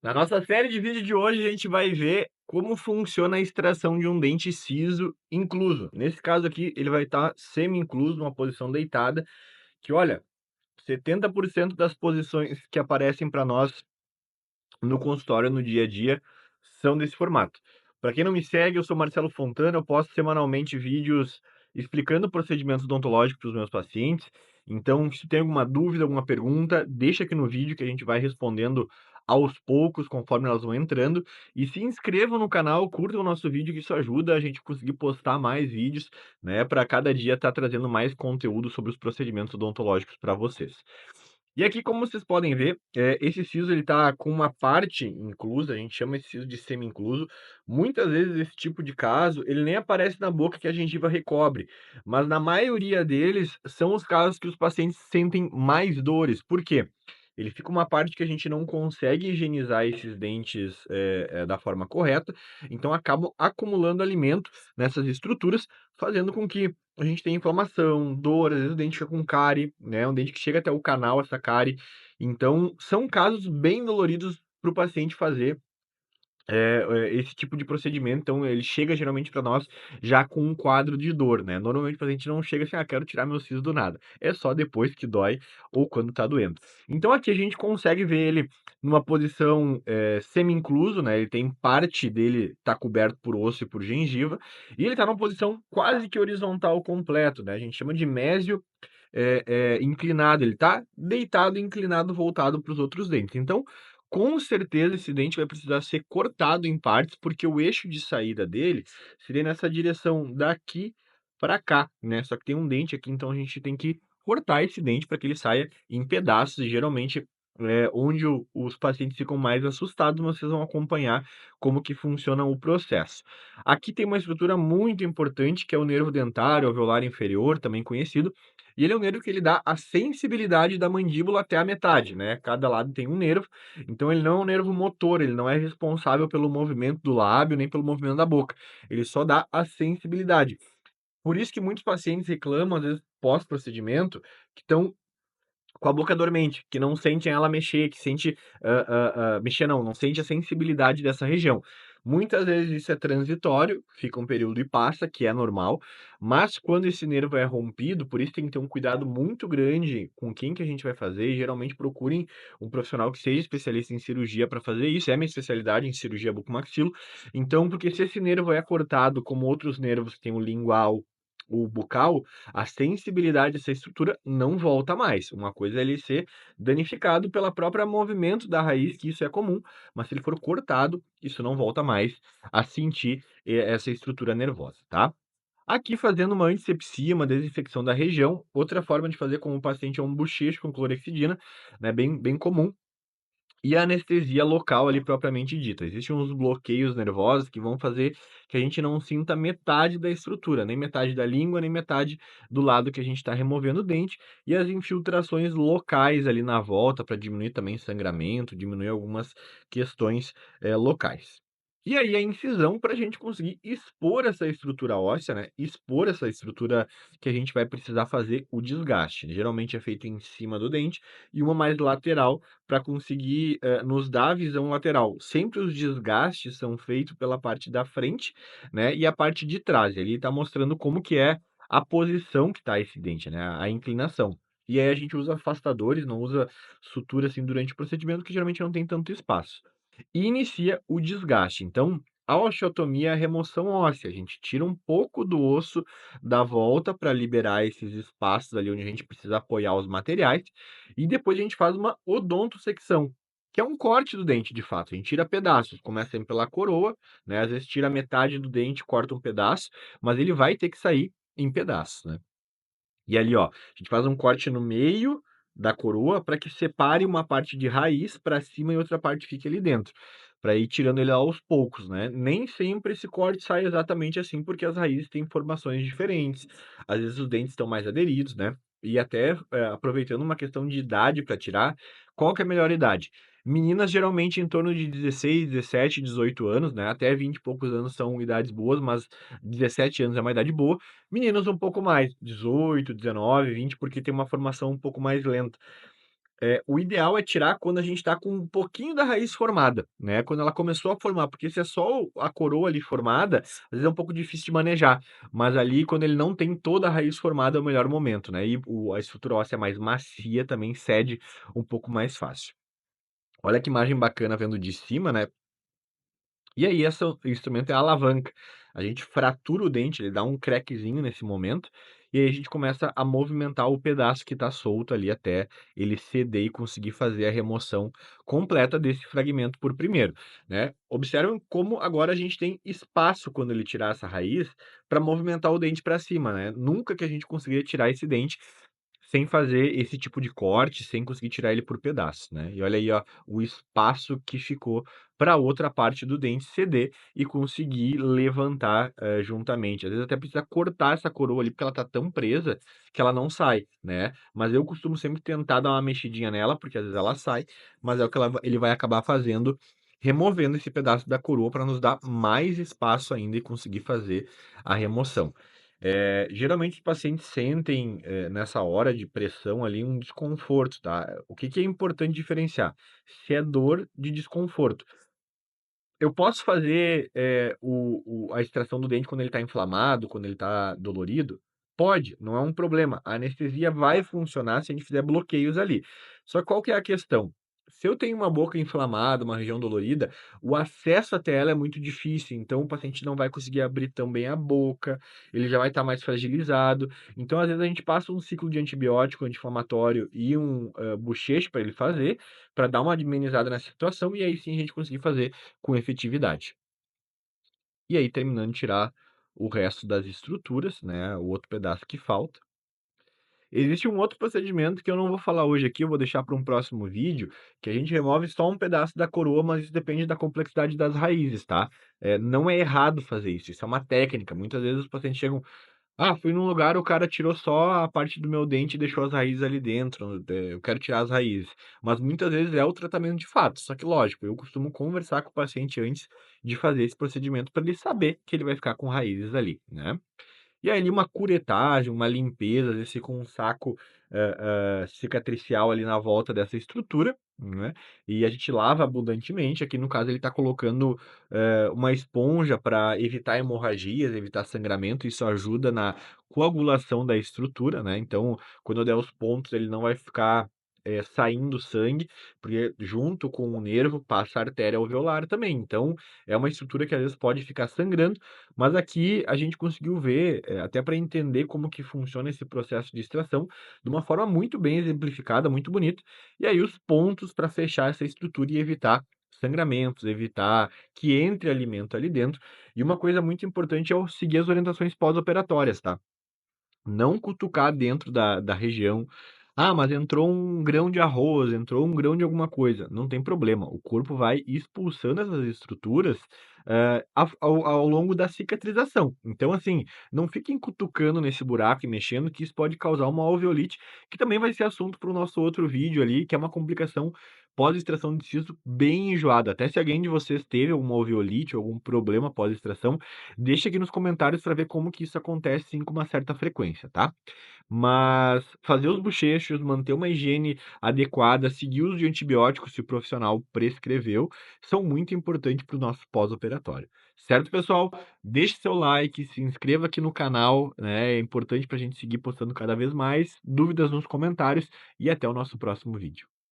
Na nossa série de vídeo de hoje, a gente vai ver como funciona a extração de um dente siso incluso. Nesse caso aqui, ele vai estar semi-incluso, numa posição deitada, que olha, 70% das posições que aparecem para nós no consultório, no dia a dia, são desse formato. Para quem não me segue, eu sou Marcelo Fontana, eu posto semanalmente vídeos explicando procedimentos odontológicos para os meus pacientes. Então, se tem alguma dúvida, alguma pergunta, deixa aqui no vídeo que a gente vai respondendo aos poucos, conforme elas vão entrando. E se inscrevam no canal, curtam o nosso vídeo, que isso ajuda a gente conseguir postar mais vídeos, né, para cada dia estar trazendo mais conteúdo sobre os procedimentos odontológicos para vocês. E aqui, como vocês podem ver, esse siso ele tá com uma parte inclusa, a gente chama esse siso de semi-incluso. Muitas vezes esse tipo de caso, ele nem aparece na boca que a gengiva recobre, mas na maioria deles são os casos que os pacientes sentem mais dores. Por quê? Ele fica uma parte que a gente não consegue higienizar esses dentes, da forma correta, então acabam acumulando alimento nessas estruturas, fazendo com que a gente tenha inflamação, dor, às vezes o dente fica com cárie, né, um dente que chega até o canal, essa cárie. Então, são casos bem doloridos para o paciente fazer esse tipo de procedimento. Então ele chega geralmente para nós já com um quadro de dor, né. Normalmente o paciente não chega assim: "Ah, quero tirar meu siso do nada", é só depois que dói ou quando tá doendo. Então aqui a gente consegue ver ele numa posição, semi-incluso, né, ele tem parte dele tá coberto por osso e por gengiva, e ele tá numa posição quase que horizontal completo, né, a gente chama de mésio, inclinado, ele tá deitado, inclinado, voltado para os outros dentes. Então, com certeza esse dente vai precisar ser cortado em partes, porque o eixo de saída dele seria nessa direção daqui para cá, né, só que tem um dente aqui, então a gente tem que cortar esse dente para que ele saia em pedaços e geralmente, onde os pacientes ficam mais assustados, vocês vão acompanhar como que funciona o processo. Aqui tem uma estrutura muito importante que é o nervo dentário alveolar inferior, também conhecido, e ele é o nervo que ele dá a sensibilidade da mandíbula até a metade, né, cada lado tem um nervo, então ele não é um nervo motor, ele não é responsável pelo movimento do lábio, nem pelo movimento da boca, ele só dá a sensibilidade. Por isso que muitos pacientes reclamam, às vezes, pós-procedimento, que estão com a boca dormente, que não sentem ela mexer, que sente, mexer não, não sente a sensibilidade dessa região. Muitas vezes isso é transitório, fica um período e passa, que é normal, mas quando esse nervo é rompido, por isso tem que ter um cuidado muito grande com quem que a gente vai fazer, e geralmente procurem um profissional que seja especialista em cirurgia para fazer isso, é a minha especialidade em cirurgia bucomaxilo. Então, porque se esse nervo é cortado como outros nervos que tem o lingual, o bucal, a sensibilidade dessa estrutura não volta mais. Uma coisa é ele ser danificado pela própria movimento da raiz, que isso é comum, mas se ele for cortado, isso não volta mais a sentir essa estrutura nervosa, tá? Aqui fazendo uma antisepsia, uma desinfecção da região, outra forma de fazer com o paciente é um bochecho com clorexidina, né, bem comum. E a anestesia local ali propriamente dita. Existem uns bloqueios nervosos que vão fazer que a gente não sinta metade da estrutura, nem metade da língua, nem metade do lado que a gente está removendo o dente, e as infiltrações locais ali na volta para diminuir também sangramento, diminuir algumas questões, locais. E aí a incisão para a gente conseguir expor essa estrutura óssea, né, expor essa estrutura que a gente vai precisar fazer o desgaste. Geralmente é feito em cima do dente e uma mais lateral para conseguir, nos dar a visão lateral. Sempre os desgastes são feitos pela parte da frente, né, e a parte de trás. Ali está mostrando como que é a posição que está esse dente, né, a inclinação. E aí a gente usa afastadores, não usa sutura, assim, durante o procedimento, que geralmente não tem tanto espaço. E inicia o desgaste. Então, a osteotomia é a remoção óssea, a gente tira um pouco do osso da volta para liberar esses espaços ali onde a gente precisa apoiar os materiais, e depois a gente faz uma odontosecção, que é um corte do dente de fato, a gente tira pedaços, começa sempre pela coroa, né, às vezes tira metade do dente, corta um pedaço, mas ele vai ter que sair em pedaços, né. E ali, ó, a gente faz um corte no meio da coroa para que separe uma parte de raiz para cima e outra parte fique ali dentro, para ir tirando ele aos poucos, né. Nem sempre esse corte sai exatamente assim, porque as raízes têm formações diferentes, às vezes os dentes estão mais aderidos, né. E até, aproveitando uma questão de idade para tirar, qual que é a melhor idade? Meninas geralmente em torno de 16, 17, 18 anos, né, até 20 e poucos anos são idades boas, mas 17 anos é uma idade boa. Meninos um pouco mais, 18, 19, 20, porque tem uma formação um pouco mais lenta. O ideal é tirar quando a gente está com um pouquinho da raiz formada, né, quando ela começou a formar, porque se é só a coroa ali formada, às vezes é um pouco difícil de manejar, mas ali quando ele não tem toda a raiz formada é o melhor momento, né, e a estrutura óssea mais macia também cede um pouco mais fácil. Olha que imagem bacana vendo de cima, né. E aí essa o instrumento é a alavanca. A gente fratura o dente, ele dá um craquezinho nesse momento, e aí a gente começa a movimentar o pedaço que está solto ali até ele ceder e conseguir fazer a remoção completa desse fragmento por primeiro, né. Observem como agora a gente tem espaço quando ele tirar essa raiz, para movimentar o dente para cima, né. Nunca que a gente conseguiria tirar esse dente sem fazer esse tipo de corte, sem conseguir tirar ele por pedaços, né. E olha aí, ó, o espaço que ficou para outra parte do dente ceder e conseguir levantar, juntamente. Às vezes até precisa cortar essa coroa ali, porque ela tá tão presa que ela não sai, né. Mas eu costumo sempre tentar dar uma mexidinha nela, porque às vezes ela sai, mas é o que ele vai acabar fazendo, removendo esse pedaço da coroa para nos dar mais espaço ainda e conseguir fazer a remoção. Geralmente os pacientes sentem, nessa hora de pressão ali um desconforto, tá. O que que é importante diferenciar? Se é dor de desconforto. Eu posso fazer, a extração do dente quando ele está inflamado, quando ele está dolorido? Pode, não é um problema. A anestesia vai funcionar se a gente fizer bloqueios ali. Só que qual que é a questão? Se eu tenho uma boca inflamada, uma região dolorida, o acesso até ela é muito difícil, então o paciente não vai conseguir abrir tão bem a boca, ele já vai estar mais fragilizado. Então, às vezes, a gente passa um ciclo de antibiótico, anti-inflamatório e um, bochecho para ele fazer, para dar uma amenizada nessa situação, e aí sim a gente conseguir fazer com efetividade. E aí terminando de tirar o resto das estruturas, né, o outro pedaço que falta. Existe um outro procedimento que eu não vou falar hoje aqui, eu vou deixar para um próximo vídeo, que a gente remove só um pedaço da coroa, mas isso depende da complexidade das raízes, tá. Não é errado fazer isso, isso é uma técnica. Muitas vezes os pacientes chegam: "Ah, fui num lugar, o cara tirou só a parte do meu dente e deixou as raízes ali dentro, eu quero tirar as raízes". Mas muitas vezes é o tratamento de fato, só que lógico, eu costumo conversar com o paciente antes de fazer esse procedimento para ele saber que ele vai ficar com raízes ali, né. E aí ali uma curetagem, uma limpeza, às vezes fica um saco, cicatricial ali na volta dessa estrutura, né, e a gente lava abundantemente, aqui no caso ele está colocando, uma esponja para evitar hemorragias, evitar sangramento, isso ajuda na coagulação da estrutura, né, então quando eu der os pontos ele não vai ficar, saindo sangue, porque junto com o nervo passa a artéria alveolar também, então é uma estrutura que às vezes pode ficar sangrando, mas aqui a gente conseguiu ver, até para entender como que funciona esse processo de extração, de uma forma muito bem exemplificada, muito bonita. E aí os pontos para fechar essa estrutura e evitar sangramentos, evitar que entre alimento ali dentro. E uma coisa muito importante é o seguir as orientações pós-operatórias, tá? Não cutucar dentro da região. "Ah, mas entrou um grão de arroz, entrou um grão de alguma coisa", não tem problema, o corpo vai expulsando essas estruturas, ao longo da cicatrização. Então, assim, não fiquem cutucando nesse buraco e mexendo, que isso pode causar uma alveolite, que também vai ser assunto para o nosso outro vídeo ali, que é uma complicação pós-extração de siso bem enjoada. Até se alguém de vocês teve alguma alveolite, algum problema pós-extração, deixa aqui nos comentários para ver como que isso acontece, sim, com uma certa frequência, tá. Mas fazer os bochechos, manter uma higiene adequada, seguir o uso de antibióticos se o profissional prescreveu, são muito importantes para o nosso pós-operatório. Certo, pessoal? Deixe seu like, se inscreva aqui no canal, né, é importante para a gente seguir postando cada vez mais. Dúvidas nos comentários e até o nosso próximo vídeo.